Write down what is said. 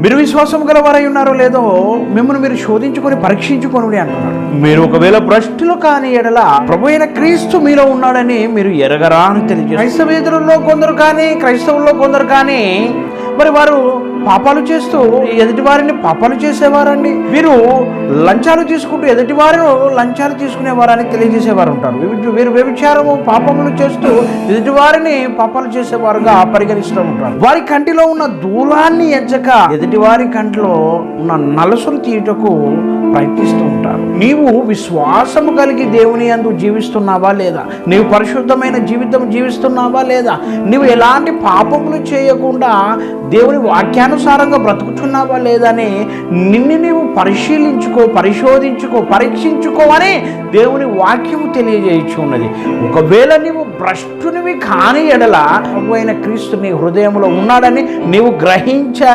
మీరు విశ్వాసం గలవారై ఉన్నారో లేదో మిమ్మల్ని మీరు శోధించుకొని పరీక్షించుకొని అంటున్నారు. మీరు ఒకవేళ భ్రష్టులు కాని ఎడల ప్రభు అయిన క్రీస్తు మీలో ఉన్నాడని మీరు ఎరగరా అని తెలియజేస్తారు. క్రైస్తవేతరుల్లో కొందరు కానీ మరి వారు పాపాలు చేస్తూ ఎదుటి వారిని పాపాలు చేసేవారండి. వీరు లంచాలు తీసుకుంటూ ఎదుటి వారు లంచాలు తీసుకునేవారని తెలియజేసేవారు ఉంటారు. వీరు వ్యభిచారము పాపములు చేస్తూ ఎదుటి వారిని పాపాలు చేసేవారుగా పరిగణిస్తూ ఉంటారు. వారి కంటిలో ఉన్న దూలాన్ని ఎంచక ఎదుటి వారి కంటిలో ఉన్న నలసులు తీయటకు ప్రయత్నిస్తూ ఉంటారు. నీవు విశ్వాసము కలిగి దేవుని యందు జీవిస్తున్నావా లేదా? నీవు పరిశుద్ధమైన జీవితం జీవిస్తున్నావా లేదా? నీవు ఎలాంటి పాపములు చేయకుండా దేవుని వాక్యానుసారంగా బ్రతుకుతున్నావా లేదని నిన్ను నీవు పరిశోధించుకో పరీక్షించుకో అని దేవుని వాక్యము తెలియజేయుచున్నది. ఒకవేళ నీవు భ్రష్టునివి కాని ఎడల ప్రభు అయిన క్రీస్తు నీ హృదయంలో ఉన్నాడని నీవు గ్రహించా